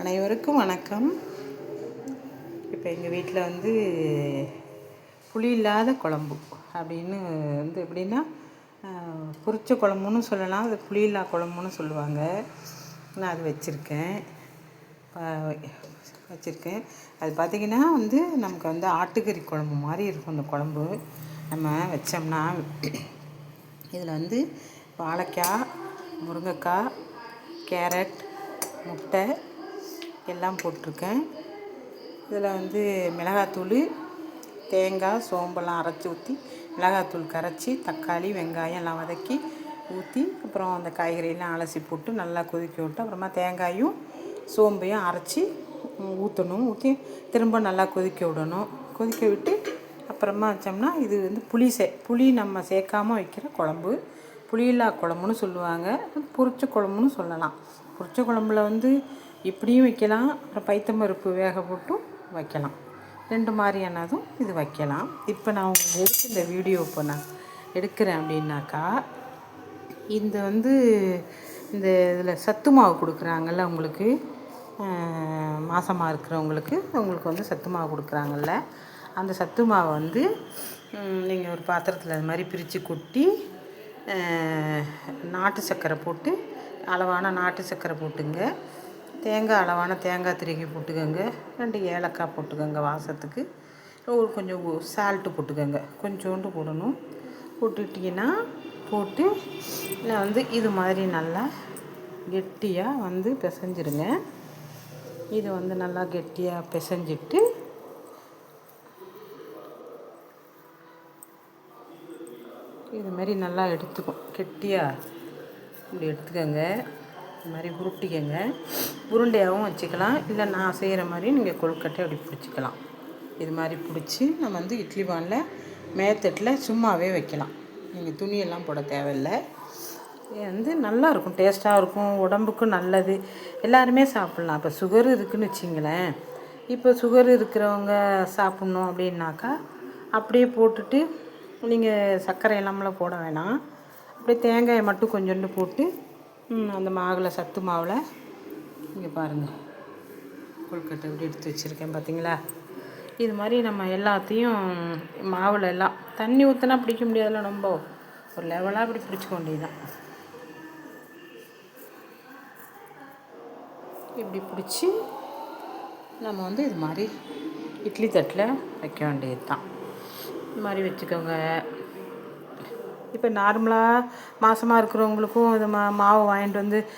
அனைவருக்கும் வணக்கம். இப்போ எங்கள் வீட்டில் புளி இல்லாத குழம்பு அப்படின்னு எப்படின்னா பொரிச்ச குழம்புன்னு சொல்லலாம், அது புளி இல்லா குழம்புன்னு சொல்லுவாங்க. நான் அது வச்சுருக்கேன். அது பார்த்திங்கன்னா நமக்கு ஆட்டுக்கறி குழம்பு மாதிரி இருக்கும். அந்த குழம்பு நம்ம வச்சோம்னா இதில் வாழைக்காய், முருங்கைக்காய், கேரட், முட்டை எல்லாம் போட்டிருக்கேன். இதில் மிளகாத்தூள், தேங்காய், சோம்பெல்லாம் அரைச்சி ஊற்றி, மிளகாத்தூள் கரைச்சி, தக்காளி, வெங்காயம் எல்லாம் வதக்கி ஊற்றி, அப்புறம் அந்த காய்கறியெல்லாம் அலசி போட்டு நல்லா கொதிக்க விட்டு, அப்புறமா தேங்காயும் சோம்பையும் அரைச்சி ஊற்றணும். ஊற்றி திரும்ப நல்லா கொதிக்க விடணும். கொதிக்க விட்டு அப்புறமா வச்சோம்னா இது புளி நம்ம சேர்க்காமல் வைக்கிற குழம்பு. புளியில்லா குழம்புன்னு சொல்லுவாங்க, பொரிச்ச குழம்புன்னு சொல்லலாம். பொரிச்ச குழம்புல இப்படியும் வைக்கலாம், அப்புறம் பைத்தம்பருப்பு வேக போட்டும் வைக்கலாம். ரெண்டு மாதிரியானதும் இது வைக்கலாம். இப்போ நான் உங்களுக்கு இந்த வீடியோ இப்போ நான் எடுக்கிறேன் அப்படின்னாக்கா, இந்த இந்த இதில் சத்து மாவு கொடுக்குறாங்கல்ல, உங்களுக்கு மாசமாக இருக்கிறவங்களுக்கு சத்து மாவு கொடுக்குறாங்கல்ல, அந்த சத்து மாவை நீங்கள் ஒரு பாத்திரத்தில் அது மாதிரி பிரித்து கொட்டி, நாட்டு சர்க்கரை போட்டு, அளவான நாட்டு சர்க்கரை போட்டுங்க, அளவான தேங்காய் திருகி போட்டுக்கோங்க, 2 ஏலக்காய் போட்டுக்கோங்க வாசத்துக்கு, கொஞ்சம் சால்ட்டு போட்டுக்கோங்க, கொஞ்சோண்டு போடணும். போட்டுட்டிங்கன்னா போட்டு இது மாதிரி நல்லா கெட்டியாக பிசைஞ்சிருங்க. இது நல்லா கெட்டியாக பிசைஞ்சிட்டு இது மாதிரி நல்லா கெட்டியாக இப்படி எடுத்துக்கோங்க. இது மாதிரி உருட்டிக்கங்க. உருண்டையாகவும் வச்சுக்கலாம், இல்லை நான் செய்கிற மாதிரி நீங்கள் கொழுக்கட்டை அப்படி பிடிச்சிக்கலாம். இது மாதிரி பிடிச்சி நம்ம இட்லி பானில் மேத்தட்டில் சும்மாவே வைக்கலாம். நீங்கள் துணியெல்லாம் போட தேவையில்லை. இது நல்லாயிருக்கும், டேஸ்ட்டாக இருக்கும், உடம்புக்கும் நல்லது, எல்லாருமே சாப்பிட்லாம். இப்போ சுகர் இருக்குதுன்னு வச்சிங்களேன், இப்போ சுகர் இருக்கிறவங்க சாப்பிட்ணும் அப்படின்னாக்கா அப்படியே போட்டுட்டு, நீங்கள் சர்க்கரை எல்லாமெல்லாம் போட வேணாம், அப்படியே தேங்காயை மட்டும் கொஞ்சோண்டு போட்டு அந்த மாவில் சத்து மாவில் இங்கே பாருங்கள், கொழுக்கட்டை எப்படி எடுத்து வச்சுருக்கேன் பார்த்தீங்களா. இது மாதிரி நம்ம எல்லாத்தையும் மாவில் எல்லாம் தண்ணி ஊற்றினா பிடிக்க முடியாதுல்ல, ரொம்ப ஒரு லெவலாக அப்படி பிடிச்சிக்க வேண்டியதுதான். இப்படி பிடிச்சி நம்ம இது மாதிரி இட்லி தட்டில் வைக்க வேண்டியது தான். இது மாதிரி வச்சுக்கோங்க. இப்போ நார்மலாக மாசமாக இருக்கிறவங்களுக்கும் இது மாவு வாங்கிட்டு